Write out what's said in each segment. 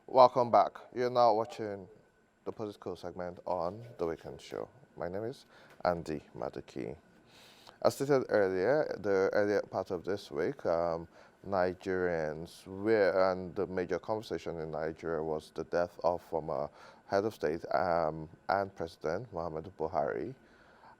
Welcome back. You're now watching the political segment on The Weekend Show. My name is Andy Maduki. As stated earlier, the earlier part of this week, Nigerians were, and the major conversation in Nigeria was the death of former head of state and President Muhammadu Buhari.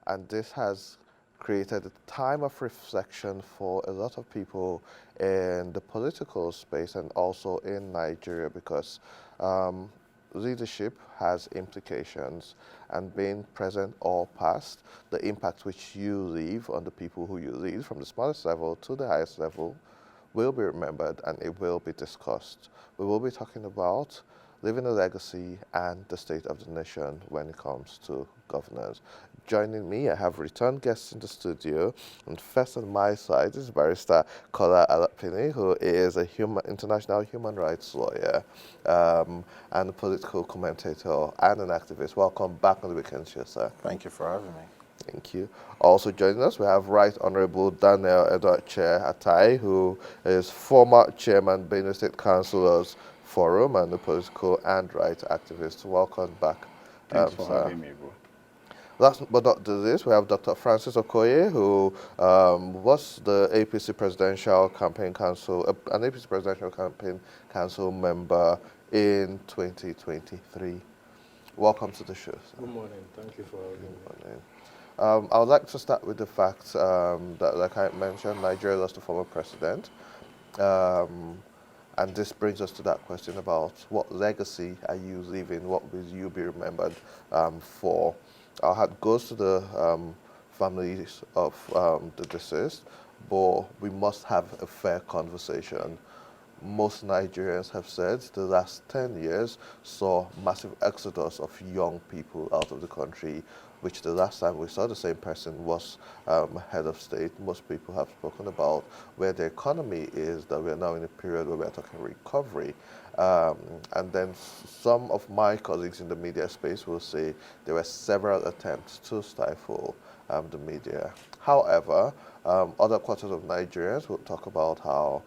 And this has created a time of reflection for a lot of people in the political space and also in Nigeria because um, leadership has implications, and being present or past, the impact which you leave on the people who you lead from the smallest level to the highest level will be remembered and it will be discussed. We will be talking about leaving a legacy and the state of the nation when it comes to governance. Joining me, I have returned guests in the studio. And first on my side is Barrister Kola Alapini, who is a international human rights lawyer and a political commentator and an activist. Welcome back on the Weekend Show, sir. Thank you for having me. Thank you. Also joining us, we have Right Honorable Daniel Edward Chair Atai, who is former chairman, Benue State Councillors Forum and a political and rights activist. Welcome back. Thanks for sir. having me, bro. Last but not the least, we have Dr. Francis Okoye, who was the APC Presidential Campaign Council, an APC Presidential Campaign Council member in 2023. Welcome to the show, sir. Good morning. Thank you for having me. Good morning. I would like to start with the fact that, like I mentioned, Nigeria lost a former president. And this brings us to that question about what legacy are you leaving? What will you be remembered for? Our heart goes to the families of the deceased, but we must have a fair conversation. Most Nigerians have said the last 10 years saw massive exodus of young people out of the country, which the last time we saw the same person was head of state. Most people have spoken about where the economy is, that we are now in a period where we are talking recovery. And then some of my colleagues in the media space will say there were several attempts to stifle the media. However, other quarters of Nigerians will talk about how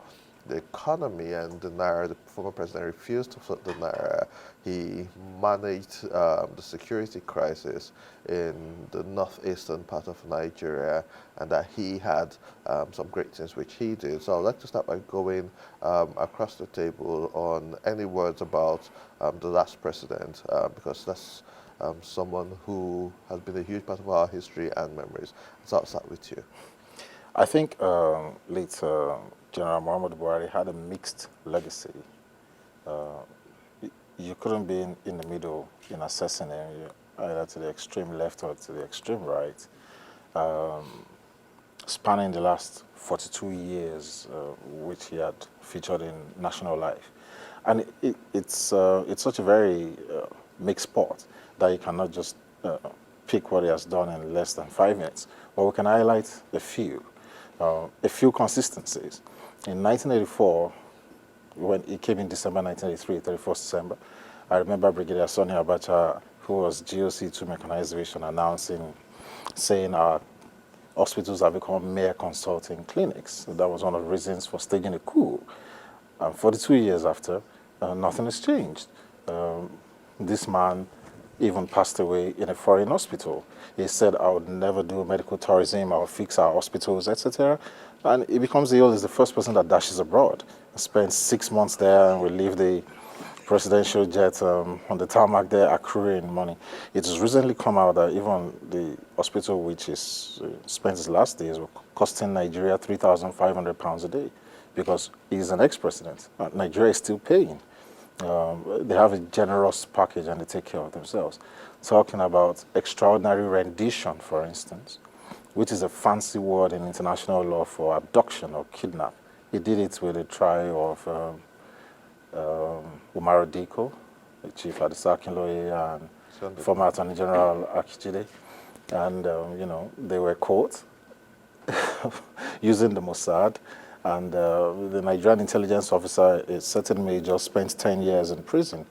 the economy and the Naira, the former president refused to float the Naira. He managed the security crisis in the northeastern part of Nigeria, and that he had some great things which he did. So I'd like to start by going across the table on any words about the last president, because that's someone who has been a huge part of our history and memories. So I'll start with you. I think late General Muhammadu Buhari had a mixed legacy. You couldn't be in the middle in assessing him, either to the extreme left or to the extreme right. Spanning the last 42 years, which he had featured in national life. And it's such a very mixed sport that you cannot just pick what he has done in less than 5 minutes. But we can highlight a few consistencies. In 1984, when he came in December 1983, 31st December, I remember Brigadier Sonny Abacha, who was GOC2 Mechanized Division, saying our hospitals have become mere consulting clinics. That was one of the reasons for staging a coup. 42 years after, nothing has changed. This man even passed away in a foreign hospital. He said, I would never do medical tourism, I will fix our hospitals, etc. And he becomes the oldest, the first person that dashes abroad. Spends 6 months there and will leave the presidential jet on the tarmac there accruing money. It has recently come out that even the hospital which is spent his last days were costing Nigeria £3,500 a day because he's an ex-president. Nigeria is still paying. They have a generous package and they take care of themselves. Talking about extraordinary rendition, for instance, which is a fancy word in international law for abduction or kidnap. He did it with the trial of Umaro Diko, the Chief Adisa Akinloye, and former Attorney General Akijide. And, they were caught using the Mossad. And the Nigerian intelligence officer, a certain major, spent 10 years in prison.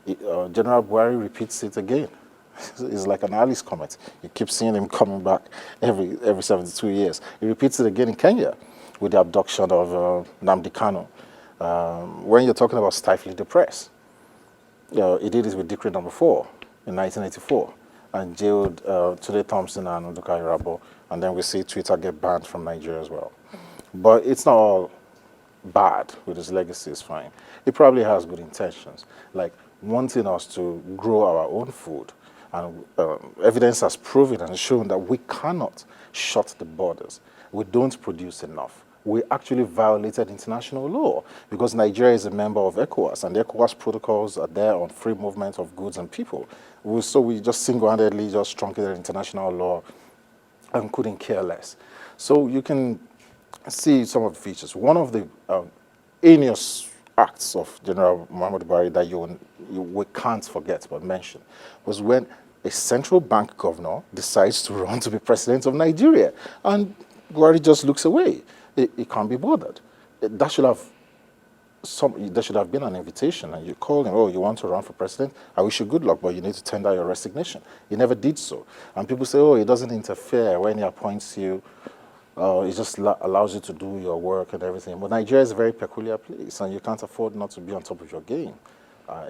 General Buhari repeats it again. It's like an Alice comet. You keep seeing him coming back every 72 years. He repeats it again in Kenya with the abduction of Nnamdi Kanu. When you're talking about stifling the press, he did it with Decree Number 4 in 1984 and jailed Tunde Thompson and Nduka Irabo. And then we see Twitter get banned from Nigeria as well. But it's not all bad with his legacy, is fine. He probably has good intentions, like wanting us to grow our own food. And evidence has proven and shown that we cannot shut the borders. We don't produce enough. We actually violated international law because Nigeria is a member of ECOWAS, and the ECOWAS protocols are there on free movement of goods and people. So we just single-handedly just truncated international law and couldn't care less. So you can see some of the features. One of the heinous acts of General Muhammadu Buhari that we can't forget but mention was when a central bank governor decides to run to be president of Nigeria, and Buhari just looks away. He can't be bothered. There should have been an invitation, and you call him, oh, you want to run for president? I wish you good luck, but you need to tender your resignation. He never did so. And people say, oh, he doesn't interfere when he appoints you. It just allows you to do your work and everything. But Nigeria is a very peculiar place, and you can't afford not to be on top of your game.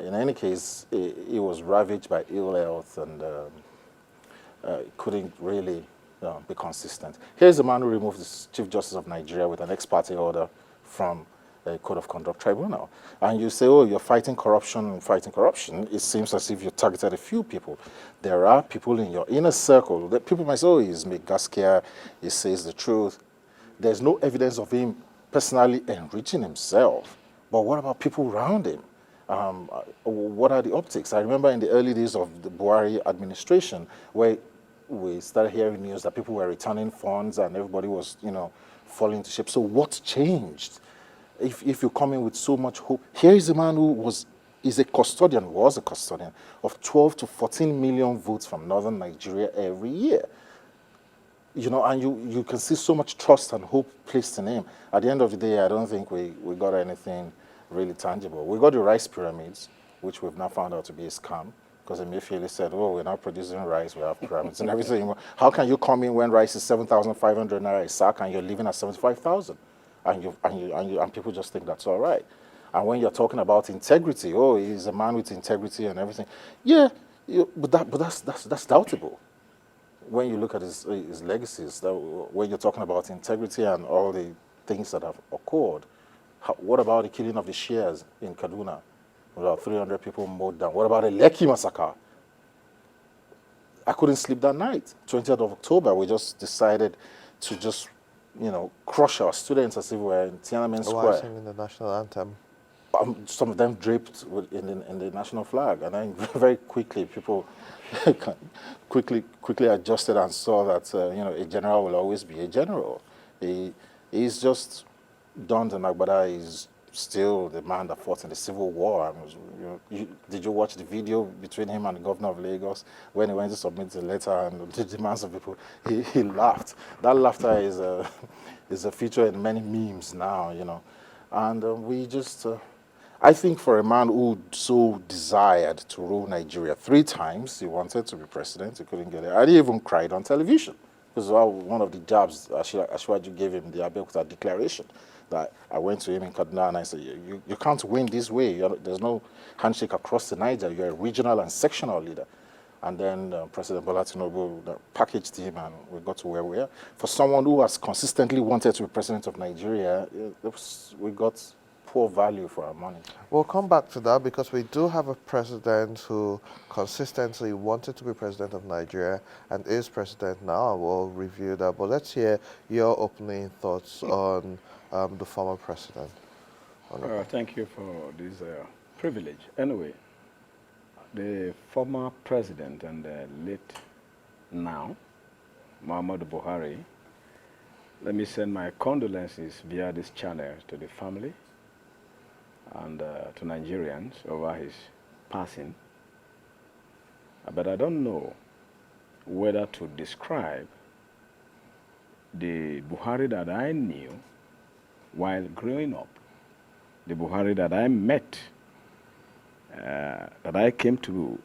In any case, he was ravaged by ill health and couldn't really be consistent. Here's the man who removed the Chief Justice of Nigeria with an ex parte order from a Code of Conduct Tribunal. And you say, oh, you're fighting corruption. It seems as if you targeted a few people. There are people in your inner circle that people might say, oh, he's Mick Gaskia, he says the truth. There's no evidence of him personally enriching himself. But what about people around him? What are the optics? I remember in the early days of the Buhari administration where we started hearing news that people were returning funds and everybody was, falling into shape. So what changed? If you come in with so much hope, here is a man who was a custodian of 12 to 14 million votes from northern Nigeria every year. And you can see so much trust and hope placed in him. At the end of the day, I don't think we got anything really tangible. We got the rice pyramids, which we've now found out to be a scam, because Emefiele said, oh, we're not producing rice, we have pyramids and everything. How can you come in when rice is 7,500 naira a sack and you're living at 75,000? And people just think that's all right. And when you're talking about integrity, oh, he's a man with integrity and everything. Yeah, but that's doubtable. When you look at his legacies, when you're talking about integrity and all the things that have occurred, what about the killing of the Shias in Kaduna? About 300 people mowed down. What about the Lekki massacre? I couldn't sleep that night. 20th of October, we just decided to just, crush our students as if we were in Tiananmen Square. Why singing the national anthem? Some of them draped in the national flag, and then very quickly people quickly adjusted and saw that a general will always be a general. He's just Don Agbada is still the man that fought in the Civil War. Did you watch the video between him and the governor of Lagos when he went to submit the letter and the demands of people? He laughed. That laughter is a feature in many memes now, And we just, I think for a man who so desired to rule Nigeria 3 times, he wanted to be president, he couldn't get it. And he even cried on television. This is one of the jabs Ashwaju gave him, the Abeokuta Declaration. That I went to him in Kaduna and I said, you can't win this way. There's no handshake across the Niger. You're a regional and sectional leader. And then President Bola Tinubu packaged him and we got to where we are. For someone who has consistently wanted to be president of Nigeria, we got poor value for our money. We'll come back to that because we do have a president who consistently wanted to be president of Nigeria and is president now, and we'll review that. But let's hear your opening thoughts on the former president. Thank you for this privilege. Anyway, the former president and late now, Muhammadu Buhari, let me send my condolences via this channel to the family and to Nigerians over his passing. But I don't know whether to describe the Buhari that I knew while growing up, the Buhari that I met, that I came to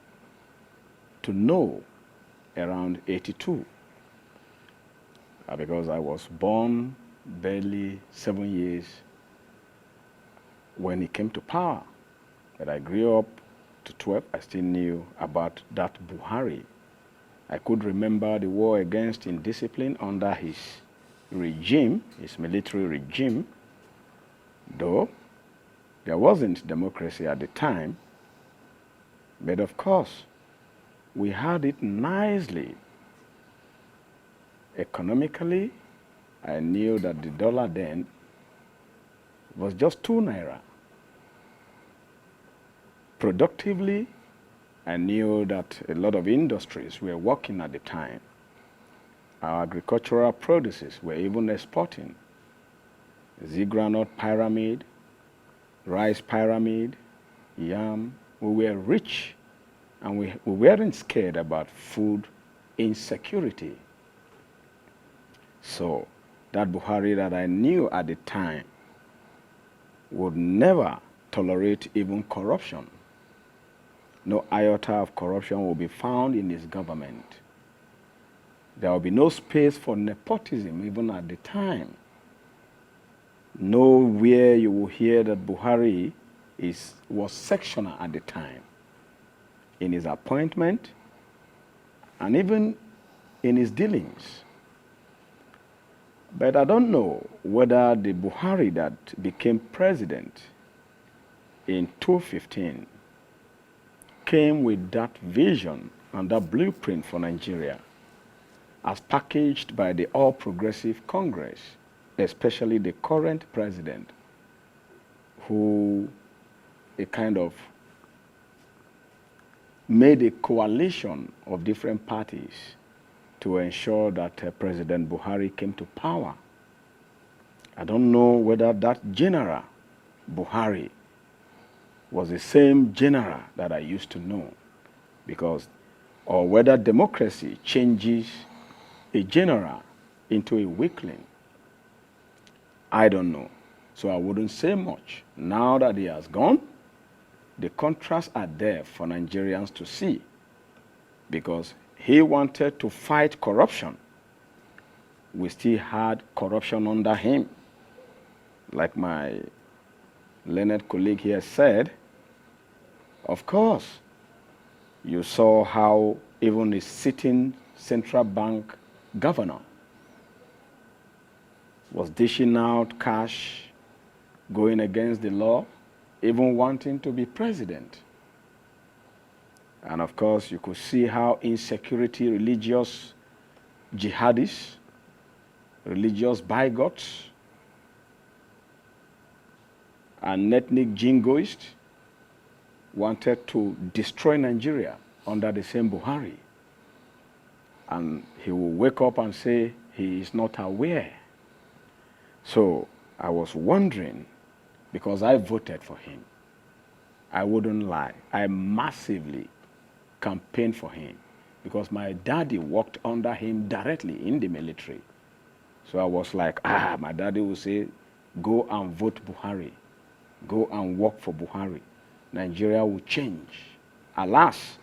know around 82, because I was born barely 7 years when he came to power. But I grew up to 12, I still knew about that Buhari. I could remember the war against indiscipline under his regime, his military regime, though there wasn't democracy at the time. But of course, we had it nicely. Economically, I knew that the dollar then was just 2 naira. Productively, I knew that a lot of industries were working at the time. Our agricultural produces were even exporting. Zigranot pyramid, rice pyramid, yam. We were rich, and we weren't scared about food insecurity. So that Buhari that I knew at the time would never tolerate even corruption. No iota of corruption will be found in his government. There will be no space for nepotism even at the time. Nowhere you will hear that Buhari was sectional at the time. In his appointment and even in his dealings. But I don't know whether the Buhari that became president in 2015 came with that vision and that blueprint for Nigeria as packaged by the All Progressive Congress, especially the current president, who a kind of made a coalition of different parties to ensure that President Buhari came to power. I don't know whether that general, Buhari, was the same general that I used to know, or whether democracy changes a general into a weakling. I don't know. So I wouldn't say much. Now that he has gone, the contrasts are there for Nigerians to see, because he wanted to fight corruption. We still had corruption under him. Like my learned colleague here said, of course, you saw how even a sitting central bank governor was dishing out cash, going against the law, even wanting to be president. And of course, you could see how insecurity, religious jihadists, religious bigots, and ethnic jingoists wanted to destroy Nigeria under the same Buhari. And he will wake up and say he is not aware. So I was wondering, because I voted for him, I wouldn't lie, I massively campaigned for him, because my daddy worked under him directly in the military. So I was like, my daddy will say, go and vote Buhari. Go and work for Buhari. Nigeria will change. Alas,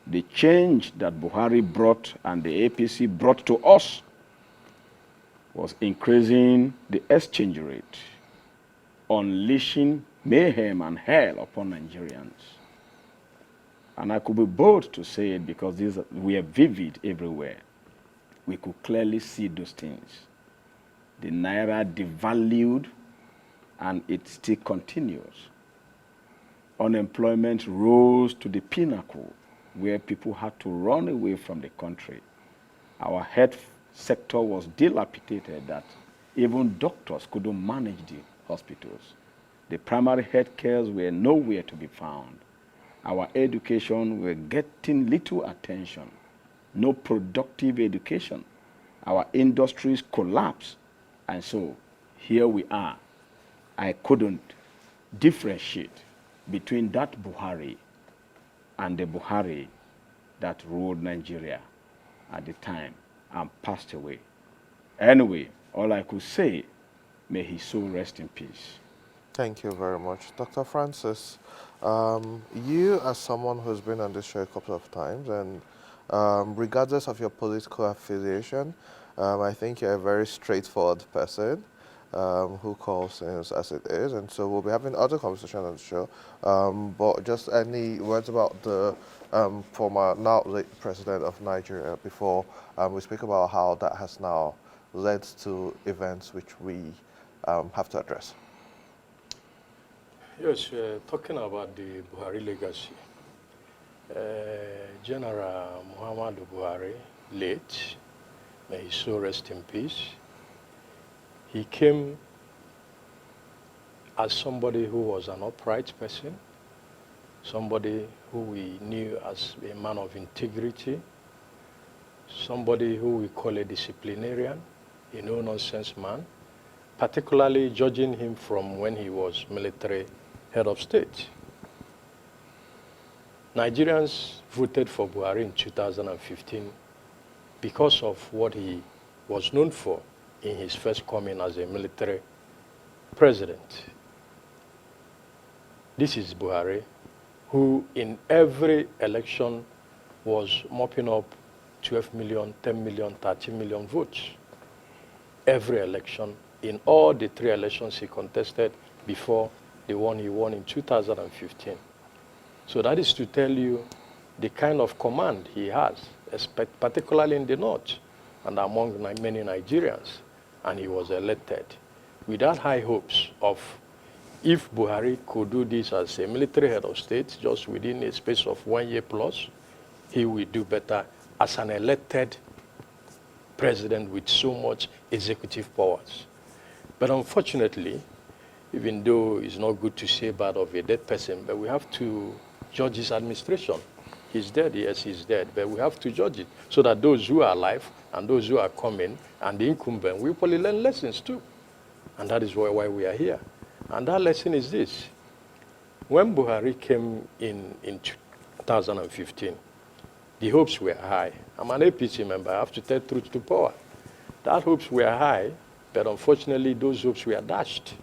the change that Buhari brought and the APC brought to us was increasing the exchange rate, unleashing mayhem and hell upon Nigerians. And I could be bold to say it because we are vivid everywhere. We could clearly see those things. The Naira devalued, and it still continues. Unemployment rose to the pinnacle where people had to run away from the country. Our health sector was dilapidated that even doctors couldn't manage the hospitals. The primary health cares were nowhere to be found. Our education were getting little attention. No productive education. Our industries collapsed. And so here we are. I couldn't differentiate between that Buhari and the Buhari that ruled Nigeria at the time and passed away. Anyway, all I could say, may his soul rest in peace. Thank you very much. Dr. Francis, you as someone who's been on this show a couple of times, and regardless of your political affiliation, I think you're a very straightforward person. who calls things as it is, and so we'll be having other conversations on the show. But just any words about the former, now late president of Nigeria before we speak about how that has now led to events which we have to address. Yes, talking about the Buhari legacy. General Muhammadu Buhari, late, may his soul rest in peace. He came as somebody who was an upright person, somebody who we knew as a man of integrity, somebody who we call a disciplinarian, a no-nonsense man, particularly judging him from when he was military head of state. Nigerians voted for Buhari in 2015 because of what he was known for in his first coming as a military president. This is Buhari, who in every election was mopping up 12 million, 10 million, 30 million votes. Every election, in all the 3 elections he contested before the one he won in 2015. So that is to tell you the kind of command he has, particularly in the north and among many Nigerians, and he was elected without high hopes of if Buhari could do this as a military head of state just within a space of 1 year plus, he will do better as an elected president with so much executive powers. But unfortunately, even though it's not good to say bad of a dead person, but we have to judge his administration. He's dead, yes, he's dead, but we have to judge it so that those who are alive and those who are coming and the incumbent will probably learn lessons too. And that is why we are here. And that lesson is this. When Buhari came in 2015, the hopes were high. I'm an APC member, I have to tell truth to power. That hopes were high, but unfortunately those hopes were dashed.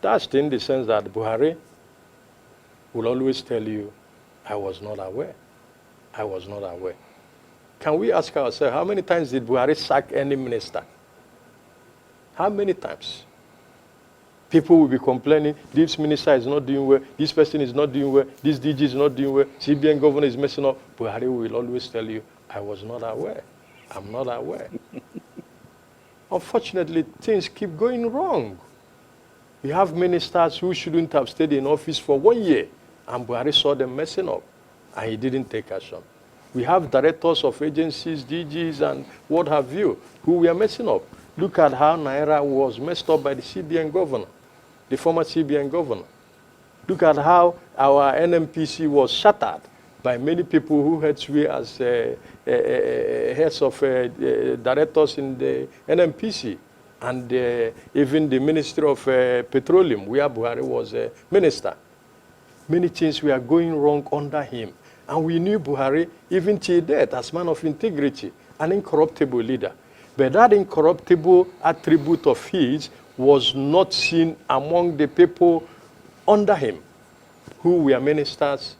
Dashed in the sense that Buhari will always tell you, I was not aware. I was not aware. Can we ask ourselves, how many times did Buhari sack any minister? How many times? People will be complaining, this minister is not doing well, this person is not doing well, this DG is not doing well, CBN governor is messing up. Buhari will always tell you, I was not aware. I'm not aware. Unfortunately, things keep going wrong. We have ministers who shouldn't have stayed in office for 1 year, and Buhari saw them messing up, and he didn't take action. We have directors of agencies, DGs, and what have you, who were messing up. Look at how Naira was messed up by the CBN governor, the former CBN governor. Look at how our NMPC was shattered by many people who had sway as heads of directors in the NMPC and even the Ministry of Petroleum, where Buhari was a minister. Many things were going wrong under him. And we knew Buhari, even till death, as man of integrity, an incorruptible leader. But that incorruptible attribute of his was not seen among the people under him, who were ministers,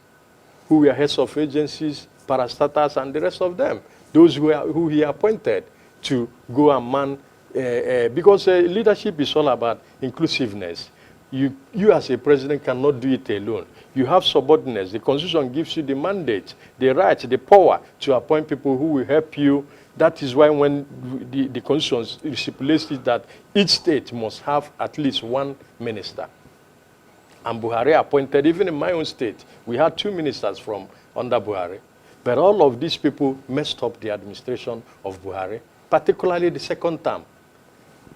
who were heads of agencies, parastatals, and the rest of them, those who he appointed to go and man, because leadership is all about inclusiveness. You as a president cannot do it alone. You have subordinates. The Constitution gives you the mandate, the right, the power to appoint people who will help you. That is why when the Constitution stipulates that each state must have at least 1 minister. And Buhari appointed, even in my own state, we had 2 ministers from under Buhari. But all of these people messed up the administration of Buhari, particularly the second term.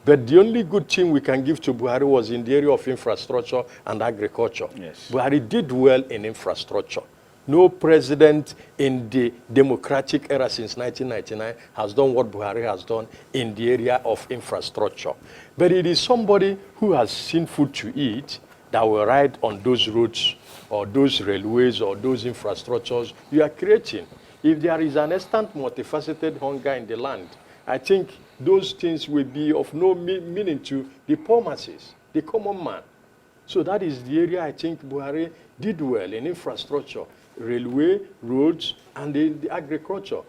But the only good thing we can give to Buhari was in the area of infrastructure and agriculture. Yes. Buhari did well in infrastructure. No president in the democratic era since 1999 has done what Buhari has done in the area of infrastructure. But it is somebody who has seen food to eat that will ride on those roads or those railways or those infrastructures you are creating. If there is an instant multifaceted hunger in the land, I think those things will be of no meaning to the poor masses, the common man. So that is the area I think Buhari did well in infrastructure, railway, roads, and the agriculture.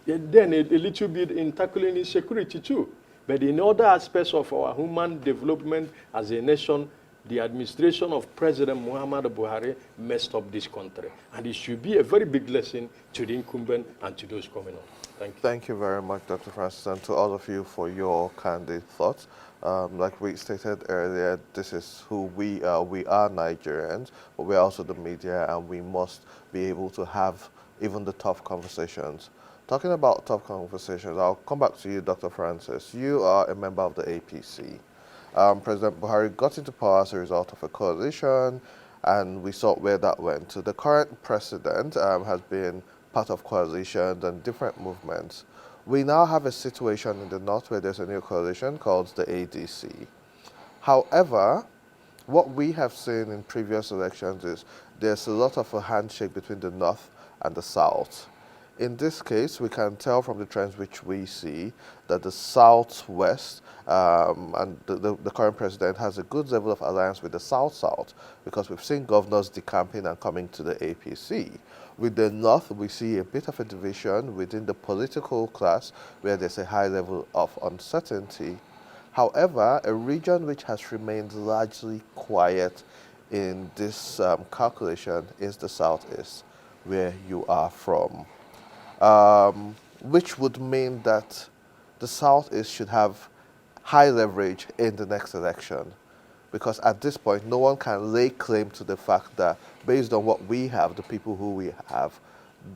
And then a little bit in tackling insecurity too. But in other aspects of our human development as a nation, the administration of President Muhammadu Buhari messed up this country. And it should be a very big lesson to the incumbent and to those coming on. Thank you. Thank you very much, Dr. Francis, and to all of you for your candid thoughts. Like we stated earlier, this is who we are. We are Nigerians, but we're also the media, and we must be able to have even the tough conversations. Talking about tough conversations, I'll come back to you, Dr. Francis. You are a member of the APC. President Buhari got into power as a result of a coalition, and we saw where that went. So the current president has been part of coalitions and different movements. We now have a situation in the north where there's a new coalition called the ADC. However, what we have seen in previous elections is there's a lot of a handshake between the north and the south. In this case, we can tell from the trends which we see that the southwest and the current president has a good level of alliance with the south-south, because we've seen governors decamping and coming to the APC. With the north, we see a bit of a division within the political class where there's a high level of uncertainty. However, a region which has remained largely quiet in this calculation is the southeast, where you are from. Which would mean that the Southeast should have high leverage in the next election. Because at this point, no one can lay claim to the fact that based on what we have, the people who we have,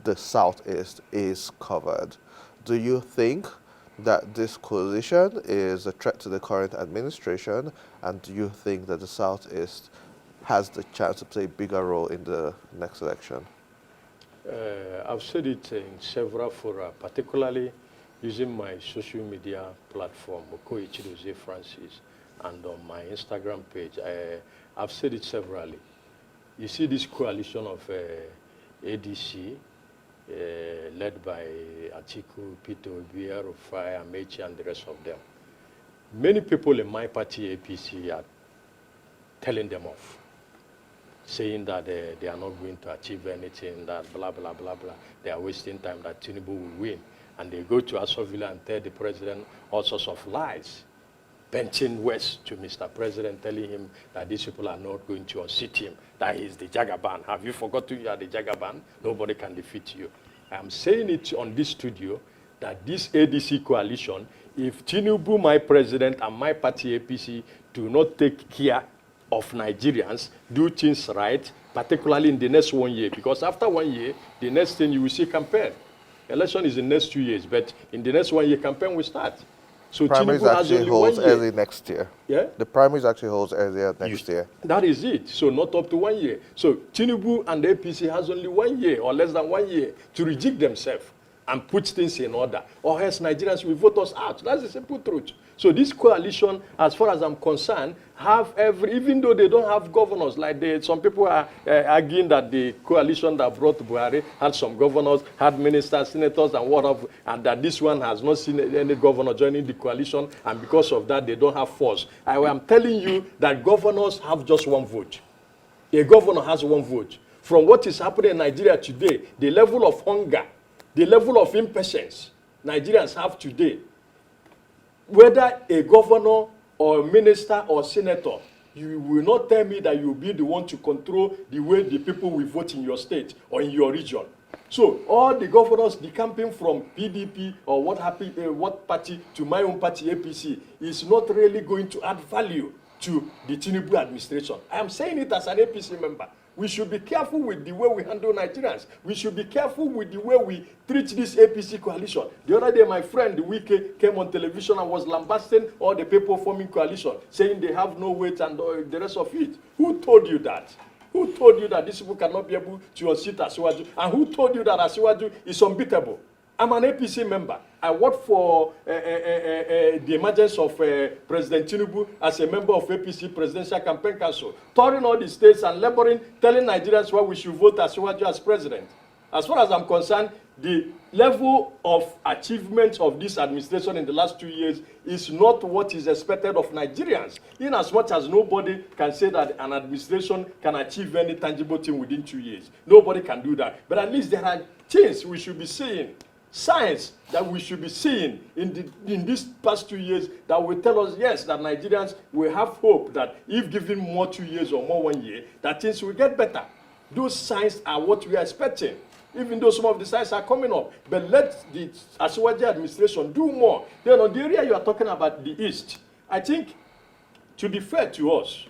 the Southeast is covered. Do you think that this coalition is a threat to the current administration? And do you think that the Southeast has the chance to play a bigger role in the next election? I've said it in several fora, particularly using my social media platform, Okoye Chidozie Francis, and on my Instagram page. I've said it severally. You see this coalition of ADC, led by Atiku, Peter Obi, Rufai, Amechi, and the rest of them. Many people in my party, APC, are telling them off, saying that they are not going to achieve anything, that blah, blah, blah, blah. They are wasting time, that Tinubu will win. And they go to Aso Villa and tell the president all sorts of lies, benching West to Mr. President, telling him that these people are not going to unseat him, that he is the Jagaban. Have you forgotten you are the Jagaban? Nobody can defeat you. I am saying it on this studio that this ADC coalition, if Tinubu, my president, and my party APC do not take care of Nigerians, do things right, particularly in the next 1 year, because after 1 year, the next thing you will see campaign. Election is in the next 2 years, but in the next 1 year, campaign will start. So primaries Tinubu has actually only holds 1 year. early next year. Yeah? The primaries actually holds earlier next year. That is it. So not up to 1 year. So Tinubu and the APC has only 1 year or less than 1 year to rejig themselves and put things in order, or else Nigerians will vote us out. That's the simple truth. So this coalition, as far as I'm concerned, have even though they don't have governors, like some people are arguing that the coalition that brought Buhari had some governors, had ministers, senators, and whatever, and that this one has not seen any governor joining the coalition, and because of that, they don't have force. I am telling you that governors have just one vote. A governor has one vote. From what is happening in Nigeria today, the level of hunger, the level of impatience Nigerians have today, whether a governor or a minister or senator, you will not tell me that you will be the one to control the way the people will vote in your state or in your region. So all the governors decamping from PDP or what party to my own party, APC, is not really going to add value to the Tinubu administration. I am saying it as an APC member. We should be careful with the way we handle Nigerians. We should be careful with the way we treat this APC coalition. The other day, my friend Wike came on television and was lambasting all the people forming coalition, saying they have no weight and the rest of it. Who told you that? Who told you that these people cannot be able to unseat Asiwaju? And who told you that Asiwaju is unbeatable? I'm an APC member. I work for the emergence of President Tinubu as a member of APC Presidential Campaign Council, touring all the states and laboring, telling Nigerians why we should vote Asiwaju as president. As far as I'm concerned, the level of achievement of this administration in the last 2 years is not what is expected of Nigerians, in as much as nobody can say that an administration can achieve any tangible thing within 2 years. Nobody can do that. But at least there are things we should be seeing signs that we should be seeing in these past 2 years that will tell us, yes, that Nigerians will have hope that if given more 2 years or more 1 year, that things will get better. Those signs are what we are expecting, even though some of the signs are coming up. But let the Asiwaju administration do more. Then on the area you are talking about, the East, I think, to be fair to us,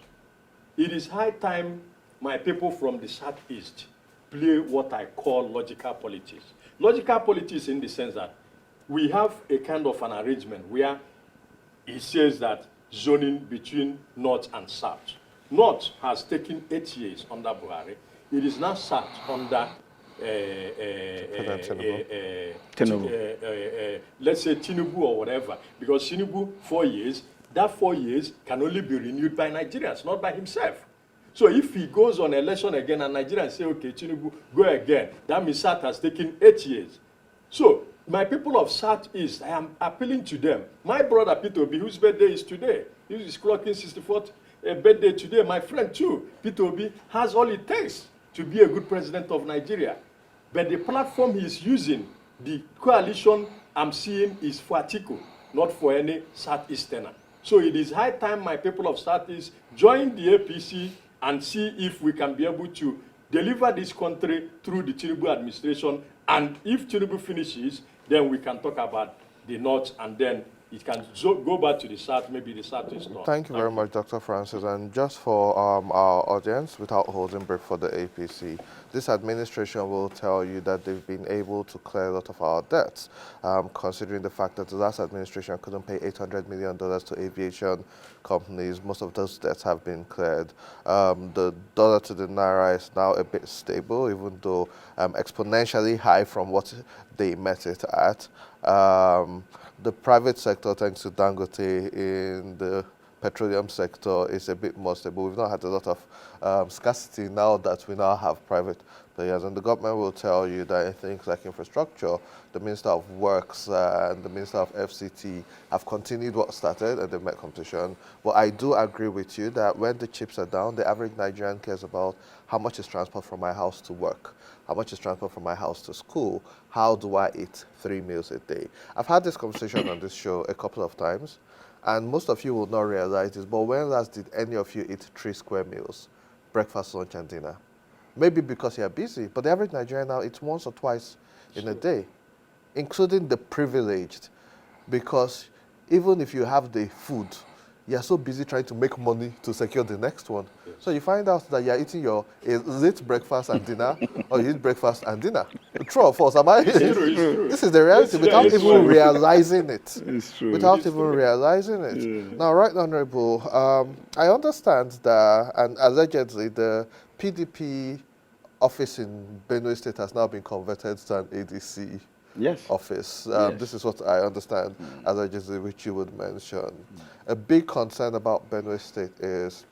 it is high time my people from the Southeast play what I call logical politics. Logical politics in the sense that we have a kind of an arrangement where it says that zoning between North and South. North has taken 8 years under Buhari. It is now South under let's say Tinubu or whatever, because Tinubu 4 years, that 4 years can only be renewed by Nigerians, not by himself. So if he goes on election again and Nigerians say, okay, Tinubu, go again, that means South has taken 8 years. So my people of Southeast, I am appealing to them. My brother Peter Obi, whose birthday is today, he is clocking 64th birthday today. My friend too, Peter Obi, has all it takes to be a good president of Nigeria. But the platform he is using, the coalition I'm seeing is for Atiku, not for any Southeasterner. So it is high time my people of Southeast join the APC and see if we can be able to deliver this country through the Tinubu administration. And if Tinubu finishes, then we can talk about the North, and then it can go back to the South, maybe the South is not. Thank you very much, Dr. Francis. And just for our audience, without holding break for the APC, this administration will tell you that they've been able to clear a lot of our debts, considering the fact that the last administration couldn't pay $800 million to aviation companies. Most of those debts have been cleared. The dollar to the naira is now a bit stable, even though exponentially high from what they met it at. The private sector, thanks to Dangote in the petroleum sector, is a bit more stable. We've not had a lot of scarcity now that we now have private players. And the government will tell you that in things like infrastructure, the Minister of Works and the Minister of FCT have continued what started and they've met competition. But I do agree with you that when the chips are down, the average Nigerian cares about how much is transport from my house to work, how much is transport from my house to school, how do I eat 3 meals a day. I've had this conversation on this show a couple of times, and most of you will not realize this, but when last did any of you eat 3 square meals, breakfast, lunch, and dinner? Maybe because you're busy, but the average Nigerian now eats once or twice in a day, including the privileged, because even if you have the food, you're so busy trying to make money to secure the next one. Yes. So you find out that you're eating your late breakfast and dinner, or you eat breakfast and dinner. True or false? Am I? It's true. This is the reality without even realizing it. It's true. Without even realizing it. Yeah. Now, Right Honorable, I understand that, and allegedly, the PDP office in Benue State has now been converted to an ADC. Yes. Office. Yes. This is what I understand, allegedly, which you would mention. A big concern about Benue State is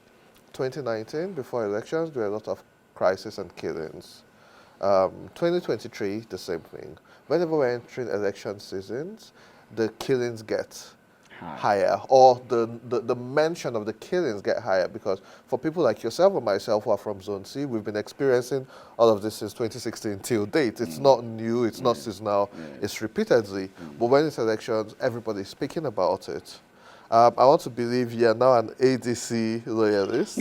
2019, before elections, there were a lot of crises and killings. 2023, the same thing. Whenever we're entering election seasons, the killings get higher, or the mention of the killings get higher, because for people like yourself or myself who are from Zone C, we've been experiencing all of this since 2016 till date. It's not new, it's not seasonal, it's repeatedly. But when it's elections, everybody's speaking about it. I want to believe you're now an ADC loyalist.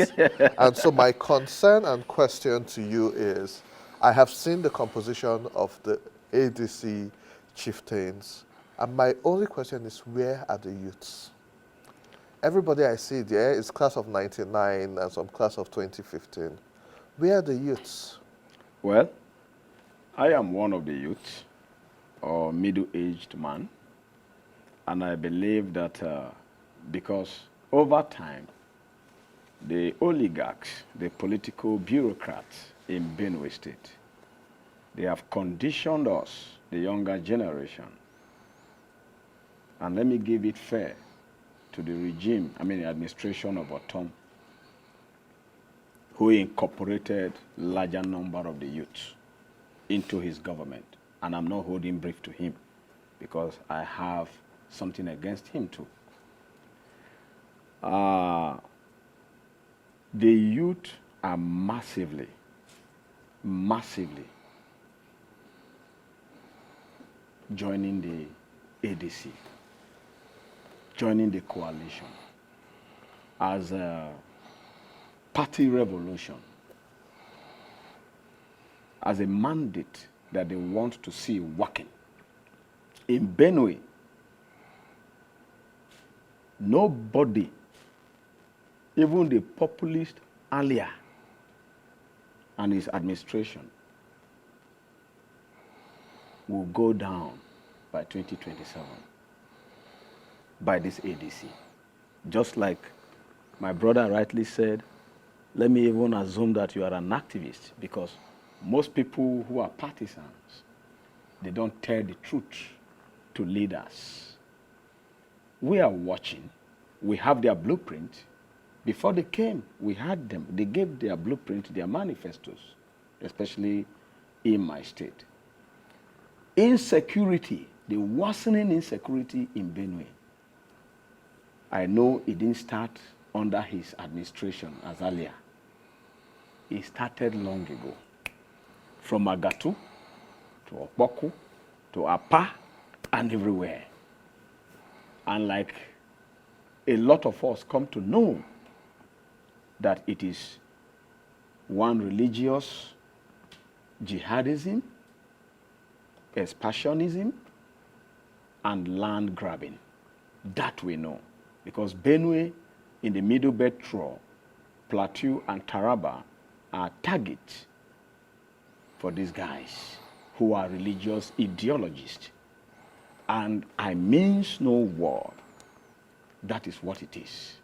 And so my concern and question to you is, I have seen the composition of the ADC chieftains. And my only question is, where are the youths? Everybody I see there is class of 99 and some class of 2015. Where are the youths? Well, I am one of the youths, or middle-aged man, and I believe that because over time, the oligarchs, the political bureaucrats in Benue State, they have conditioned us, the younger generation. And let me give it fair to the regime, the administration of Otom, who incorporated larger number of the youths into his government. And I'm not holding brief to him because I have something against him too. The youth are massively joining the ADC, joining the coalition as a party revolution, as a mandate that they want to see working. In Benue, nobody, even the populist Alia and his administration, will go down by 2027 by this ADC. Just like my brother rightly said, let me even assume that you are an activist, because most people who are partisans, they don't tell the truth to leaders. We are watching. We have their blueprint. Before they came, we had them. They gave their blueprint, their manifestos, especially in my state. Insecurity, the worsening insecurity in Benue. I know it didn't start under his administration as earlier. It started long ago. From Agatu to Okpoku to Apa and everywhere. And like a lot of us come to know that it is one religious jihadism, expansionism, and land grabbing. That we know. Because Benue, in the Middle Belt Trough, Plateau, and Taraba are targets for these guys who are religious ideologists. And I means no word. That is what it is.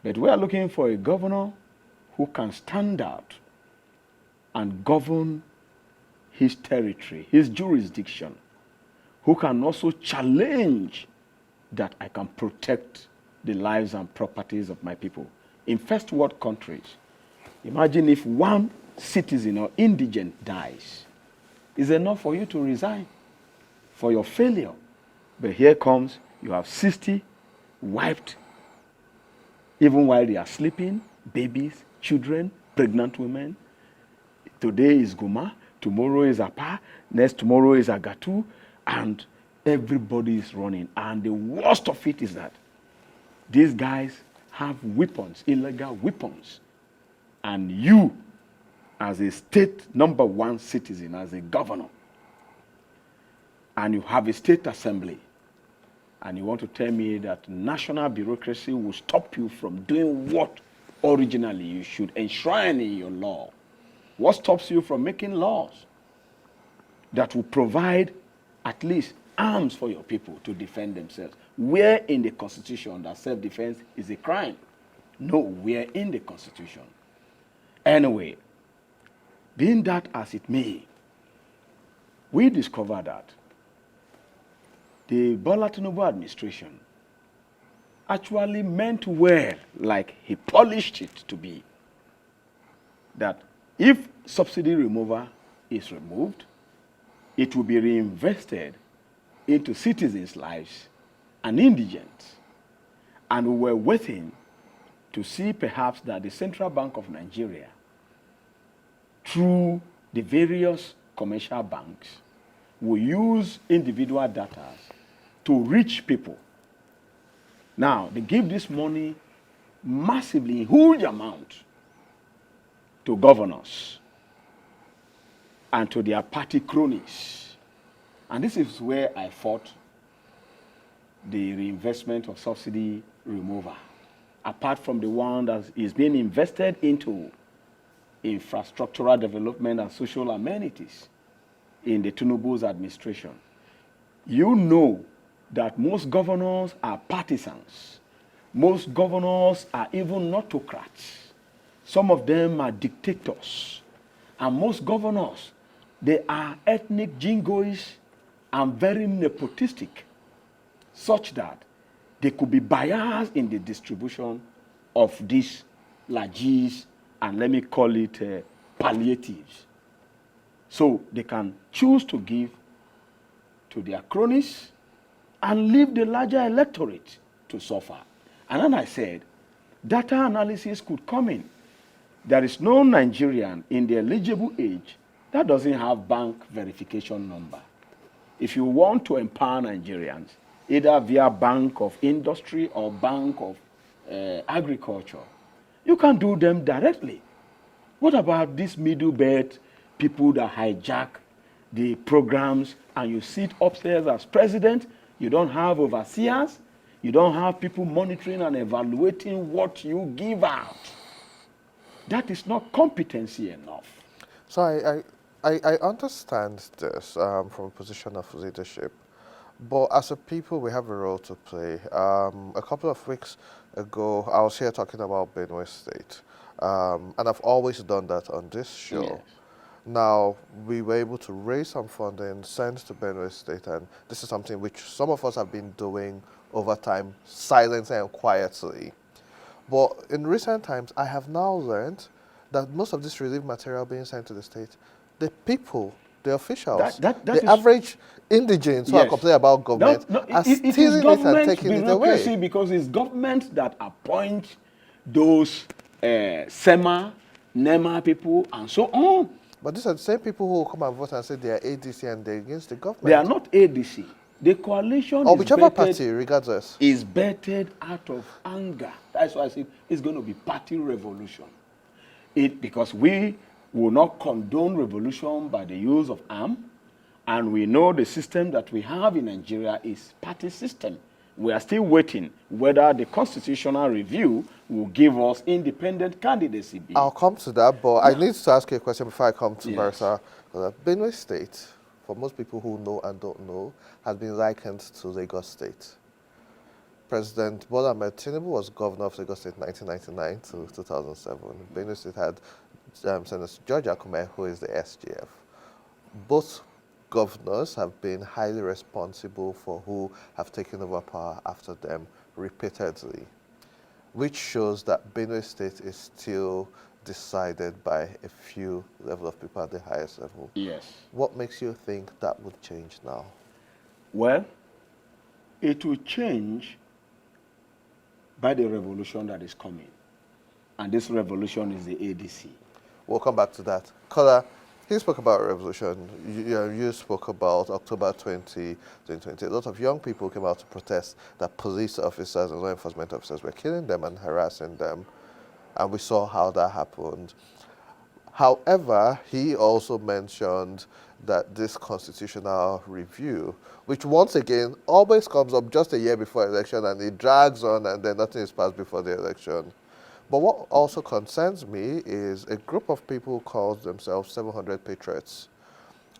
But we are looking for a governor who can stand out and govern his territory, his jurisdiction, who can also challenge that I can protect the lives and properties of my people. In first world countries, imagine if one citizen or indigent dies. It's enough for you to resign for your failure. But here comes, you have 60 wiped, even while they are sleeping, babies, children, pregnant women. Today is Goma, tomorrow is Apa, next tomorrow is Agatu, and everybody is running. And the worst of it is that these guys have weapons, illegal weapons. And you, as a state #1 citizen, as a governor, and you have a state assembly, and you want to tell me that national bureaucracy will stop you from doing what originally you should enshrine in your law. What stops you from making laws that will provide at least arms for your people to defend themselves? Where in the Constitution that self-defense is a crime? No, where in the Constitution? Anyway, being that as it may, we discovered that the Bola Tinubu administration actually meant well, like he polished it to be, that if subsidy removal is removed, it will be reinvested into citizens' lives and indigents. And we were waiting to see perhaps that the Central Bank of Nigeria, through the various commercial banks, will use individual data to reach people. Now, they give this money massively, huge amount, to governors and to their party cronies. And this is where I fought the reinvestment of subsidy removal, apart from the one that is being invested into infrastructural development and social amenities in the Tinubu's administration. You know that most governors are partisans. Most governors are even autocrats. Some of them are dictators. And most governors, they are ethnic jingoists and very nepotistic, such that they could be biased in the distribution of these largesse and let me call it palliatives. So they can choose to give to their cronies and leave the larger electorate to suffer. And then I said, data analysis could come in. There is no Nigerian in the eligible age that doesn't have bank verification number. if you want to empower Nigerians, either via Bank of Industry or Bank of Agriculture, you can do them directly. What about these middle belt people that hijack the programs and you sit upstairs as president, you don't have overseers, you don't have people monitoring and evaluating what you give out? That is not competency enough. So I understand this from a position of leadership, but as a people, we have a role to play. A couple of weeks ago, I was here talking about Benue State, and I've always done that on this show. Yes. Now, we were able to raise some funding, send to Benue State, and this is something which some of us have been doing over time, silently and quietly. But in recent times, I have now learned that most of this relief material being sent to the state, the people, the officials, That the is- average indigents who are Yes. complaining about government are it is stealing it and government taking it bureaucracy away. because it's government that appoint those SEMA, NEMA people, and so on. But these are the same people who will come and vote and say they are ADC and they're against the government. They are not ADC. The coalition Or is whichever bettered- party, regardless. is bettered out of anger. That's why I say it's going to be party revolution. Because we will not condone revolution by the use of arms, and we know the system that we have in Nigeria is party system. We are still waiting whether the constitutional review will give us independent candidacy. I'll come to that, but I need to ask you a question before I come to Yes. Barrister. Benue State, for most people who know and don't know, has been likened to Lagos State. President Bola Ahmed Tinubu was governor of Lagos State 1999 to 2007. Benue State had Senator George Akume, who is the SGF. Both governors have been highly responsible for who have taken over power after them repeatedly, which shows that Benue State is still decided by a few level of people at the highest level. Yes. What makes you think that would change now? Well, it will change by the revolution that is coming. And this revolution is the ADC. We'll come back to that. Kola, he spoke about revolution. You spoke about October 2020. A lot of young people came out to protest that police officers and law enforcement officers were killing them and harassing them. And we saw how that happened. However, he also mentioned that this constitutional review, which once again always comes up just a year before election and it drags on and then nothing is passed before the election. But what also concerns me is a group of people who called themselves 700 Patriots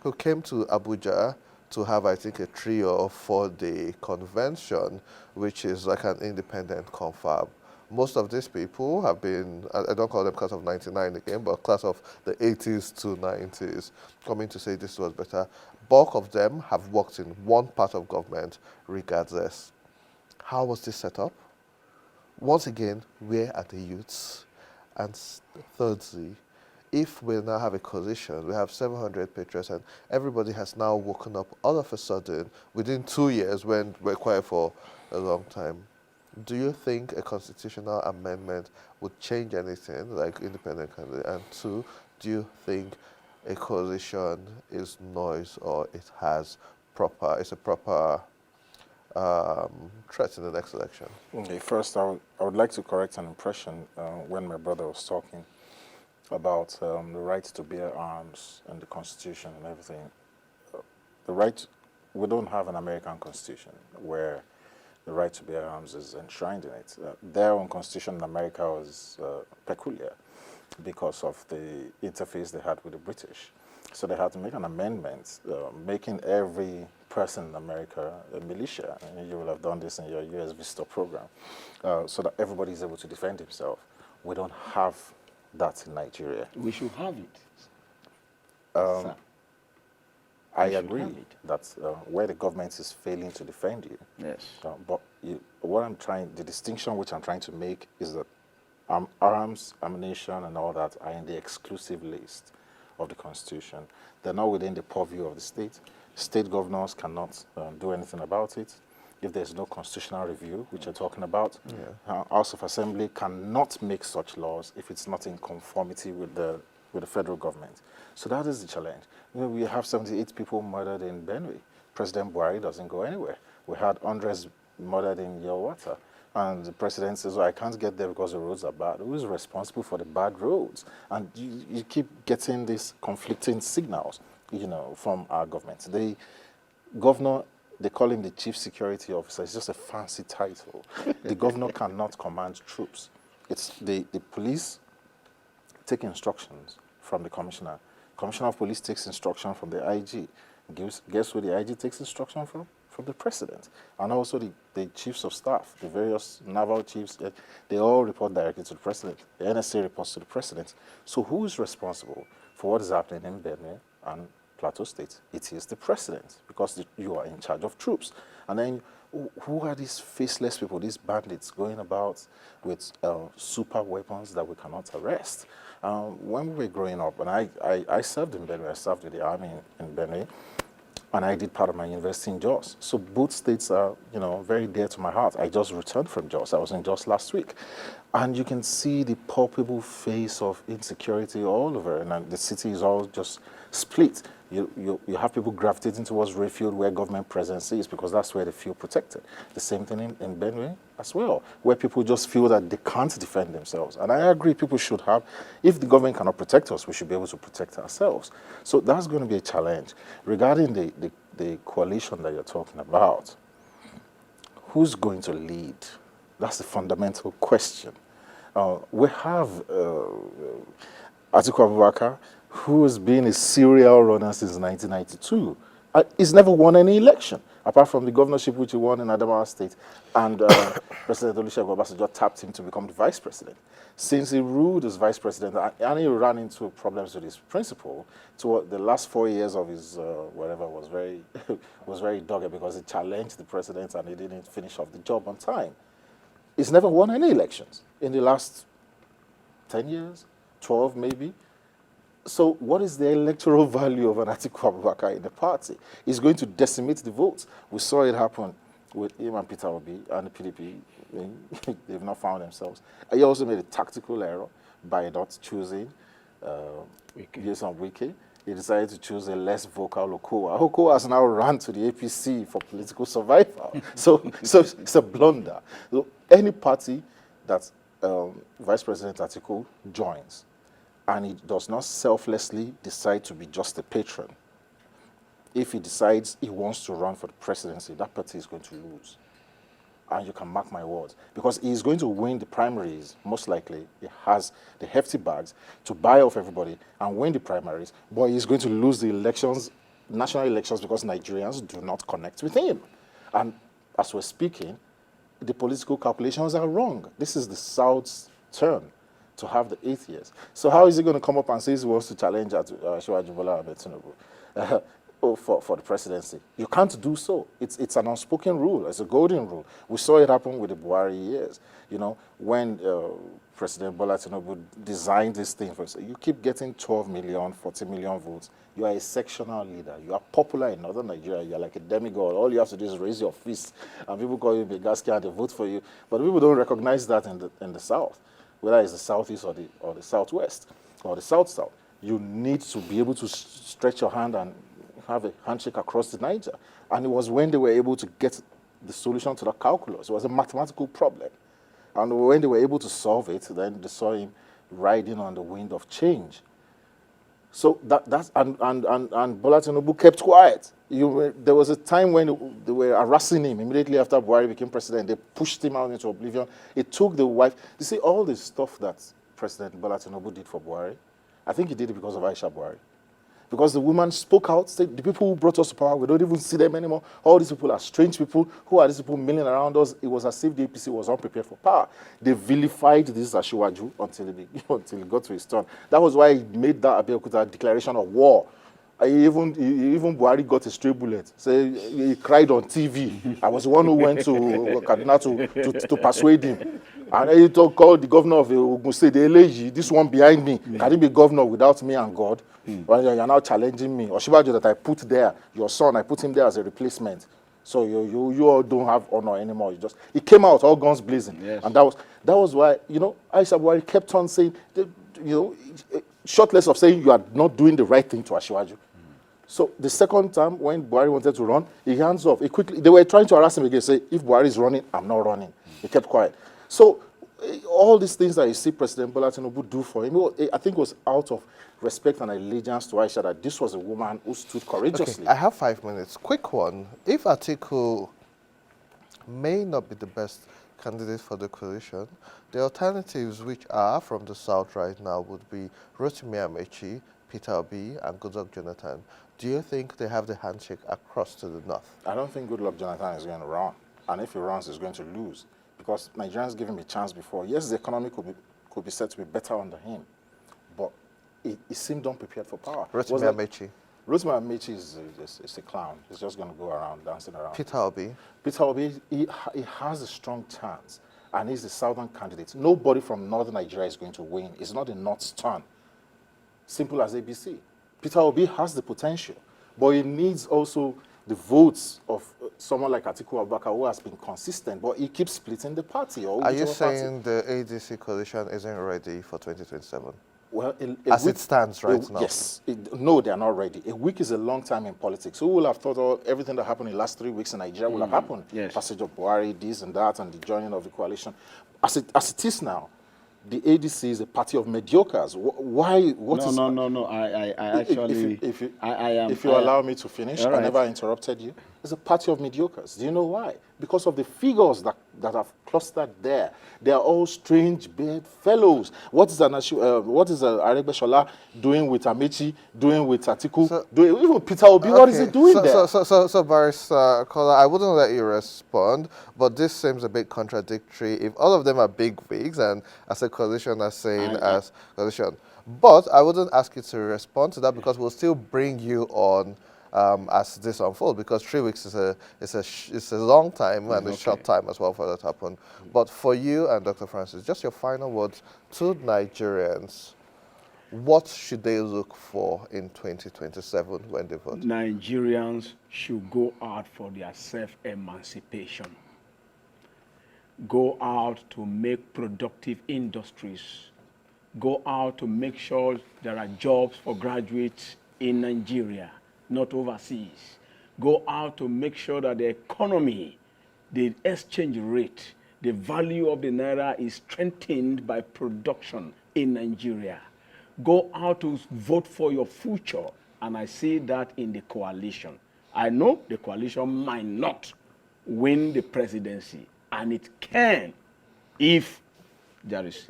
who came to Abuja to have, I think, a 3 or 4 day convention, which is like an independent confab. Most of these people have been, I don't call them class of 99 again, but class of the 80s to 90s, coming to say this was better. Bulk of them have worked in one part of government regardless. How was this set up? Once again, where are the youths? And thirdly, if we now have a coalition, we have 700 patriots and everybody has now woken up all of a sudden within 2 years when we're quiet for a long time. Do you think a constitutional amendment would change anything, like independent candidate? And 2, do you think a coalition is noise or it's a proper threat in the next election? Okay, first, I would like to correct an impression when my brother was talking about the right to bear arms and the Constitution and everything. We don't have an American Constitution where the right to bear arms is enshrined in it. Their own Constitution in America was peculiar because of the interface they had with the British. So they had to make an amendment making every person in America a militia. And you will have done this in your US Visitor program so that everybody is able to defend himself. We don't have that in Nigeria. We should have it. Sir. I should agree have it. that where the government is failing to defend you, Yes. but the distinction which I'm trying to make is that arms, ammunition, and all that are in the exclusive list of the Constitution. They're not within the purview of the state. State governors cannot do anything about it. If there's no constitutional review, which you're talking about, House of Assembly cannot make such laws if it's not in conformity with the federal government. So that is the challenge. We have 78 people murdered in Benue. President Buhari doesn't go anywhere. We had hundreds murdered in Yelwata. And the president says, well, I can't get there because the roads are bad. Who is responsible for the bad roads? And you keep getting these conflicting signals, from our government. The governor, they call him the chief security officer. It's just a fancy title. The governor cannot command troops. It's the police take instructions from the commissioner. Commissioner of police takes instruction from the IG. Guess who the IG takes instruction from? From the president. And also the chiefs of staff, the various naval chiefs, they all report directly to the president. The NSA reports to the president. So who is responsible for what is happening in Benue and Plateau State? It is the president, because you are in charge of troops. And then who are these faceless people, these bandits going about with super weapons that we cannot arrest? When we were growing up, and I served in Benue, I served with the army in Benue, and I did part of my university in Jos. So both states are, very dear to my heart. I just returned from Jos. I was in Jos last week. And you can see the palpable face of insecurity all over, and the city is all just split. You have people gravitating towards Rayfield, where government presence is, because that's where they feel protected. The same thing in Benue as well, where people just feel that they can't defend themselves. And I agree, people should have. If the government cannot protect us, we should be able to protect ourselves. So that's going to be a challenge. Regarding the coalition that you're talking about, who's going to lead? That's the fundamental question. We have Atiku Abubakar, who has been a serial runner since 1992. He's never won any election, apart from the governorship which he won in Adamawa State. And President Olusegun Obasanjo tapped him to become the vice president. Since he ruled as vice president, and he ran into problems with his principal, toward the last 4 years of his whatever was very dogged, because he challenged the president and he didn't finish off the job on time. He's never won any elections in the last 10 years, 12 maybe. So what is the electoral value of an Atiku Abubakar in the party? He's going to decimate the votes. We saw it happen with him and Peter Obi and the PDP. They've not found themselves. He also made a tactical error by not choosing Nyesom Wike. He decided to choose a less vocal Okowa. Okowa has now run to the APC for political survival. so it's a blunder. So any party that Vice President Atiku joins, and he does not selflessly decide to be just a patron, if he decides he wants to run for the presidency, that party is going to lose. And you can mark my words. Because he is going to win the primaries, most likely. He has the hefty bags to buy off everybody and win the primaries, but he's going to lose the elections, national elections, because Nigerians do not connect with him. And as we're speaking, the political calculations are wrong. This is the South's turn to have the 8 years. So how is he going to come up and say he wants to challenge Asiwaju Bola Ahmed Tinubu for the presidency? You can't do so. It's an unspoken rule. It's a golden rule. We saw it happen with the Buhari years. When President Bola Tinubu designed this thing, you keep getting 12 million, 40 million votes. You are a sectional leader. You are popular in northern Nigeria. You are like a demigod. All you have to do is raise your fist, and people call you Begaski and they vote for you. But people don't recognize that in the South, whether it's the Southeast or the Southwest or the South-South. You need to be able to stretch your hand and have a handshake across the Niger. And it was when they were able to get the solution to the calculus. It was a mathematical problem. And when they were able to solve it, then they saw him riding on the wind of change. So and Bola Tinubu kept quiet. There was a time when they were harassing him immediately after Buhari became president. They pushed him out into oblivion. It took the wife. You see, all the stuff that President Bola Tinubu did for Buhari, I think he did it because of Aisha Buhari. Because the woman spoke out, said, the people who brought us to power, we don't even see them anymore. All these people are strange people. Who are these people milling around us? It was as if the APC was unprepared for power. They vilified this Asiwaju until he got to his turn. That was why he made that Abeokuta declaration of war. Even Buhari got a stray bullet. So he cried on TV. I was the one who went to Kaduna to persuade him. And he called the governor of Ogun State, this one behind me. Can he be governor without me and God? Well, you're now challenging me. Osinbajo that I put there, your son, I put him there as a replacement. So you all don't have honor anymore. He came out all guns blazing. Yes. And that was why, Aisha Buhari kept on saying, shortless of saying you are not doing the right thing to Asiwaju. So the second time, when Buhari wanted to run, he hands off. He quickly, they were trying to harass him again, say, if Buhari is running, I'm not running. He kept quiet. So all these things that you see President Bola Tinubu do for him, I think it was out of respect and allegiance to Aisha that this was a woman who stood courageously. Okay, I have 5 minutes. Quick one. If Atiku may not be the best candidate for the coalition, the alternatives which are from the south right now would be Rotimi Amechi, Peter Obi, and Goodluck Jonathan. Do you think they have the handshake across to the north? I don't think Goodluck Jonathan is going to run. And if he runs, he's going to lose. Because Nigerians gave him a chance before. Yes, the economy could be said to be better under him. But he seemed unprepared for power. Rotimi Amechi. Rotimi Amechi is a clown. He's just going to go around dancing around. Peter Obi. Peter Obi, he has a strong chance. And he's the southern candidate. Nobody from northern Nigeria is going to win. It's not the North's turn. Simple as ABC. Peter Obi has the potential, but he needs also the votes of someone like Atiku Abubakar, who has been consistent, but he keeps splitting the party. Are you saying the ADC coalition isn't ready for 2027? Well, as it stands right now? Yes. No, they are not ready. A week is a long time in politics. Who will have thought everything that happened in the last 3 weeks in Nigeria will have happened? Yes. Passage of Buhari, this and that, and the joining of the coalition. As it is now, the ADC is a party of mediocres. Why? No. I actually. If you allow me to finish, I never interrupted you. It's a party of mediocres. Do you know why? Because of the figures that have clustered there. They are all strange bedfellows. What is Aregbesola doing with Amechi, doing with Atiku, doing even Peter Obi? What is he doing there? So Barrister Kola, I wouldn't let you respond, but this seems a bit contradictory. If all of them are big wigs and as a coalition are saying as coalition, but I wouldn't ask you to respond to that because we'll still bring you on as this unfolds, because 3 weeks is a long time and a short time as well for that to happen. But for you and Dr. Francis, just your final words to Nigerians. What should they look for in 2027 when they vote? Nigerians should go out for their self-emancipation. Go out to make productive industries. Go out to make sure there are jobs for graduates in Nigeria, not overseas. Go out to make sure that the economy, the exchange rate, the value of the naira is strengthened by production in Nigeria. Go out to vote for your future, and I see that in the coalition. I know the coalition might not win the presidency, and it can if there is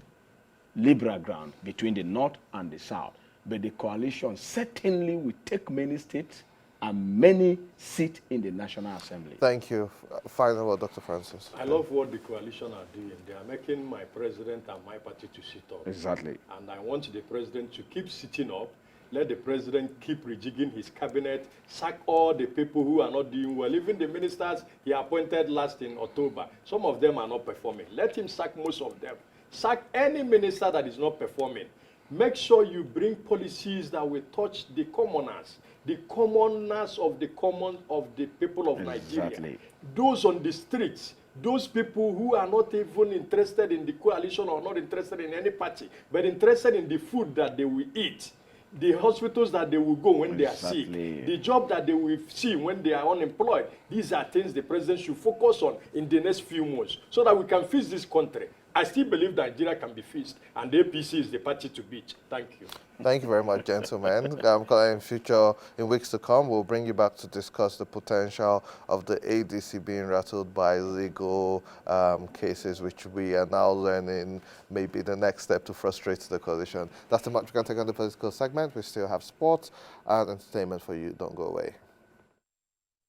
liberal ground between the North and the South. But the coalition certainly will take many states and many seats in the National Assembly. Thank you. Final word, Dr. Francis. I love what the coalition are doing. They are making my president and my party to sit up. Exactly. And I want the president to keep sitting up. Let the president keep rejigging his cabinet, sack all the people who are not doing well. Even the ministers he appointed last in October, some of them are not performing. Let him sack most of them. Sack any minister that is not performing. Make sure you bring policies that will touch the commoners of the people of Nigeria. Those on the streets, those people who are not even interested in the coalition or not interested in any party, but interested in the food that they will eat, the hospitals that they will go when they are sick, the job that they will see when they are unemployed. These are things the president should focus on in the next few months so that we can fix this country. I still believe Nigeria can be fixed, and the APC is the party to beat. Thank you. Thank you very much, gentlemen. In weeks to come, we'll bring you back to discuss the potential of the ADC being rattled by legal cases, which we are now learning may be the next step to frustrate the coalition. That's the much we can take on the political segment. We still have sports and entertainment for you. Don't go away.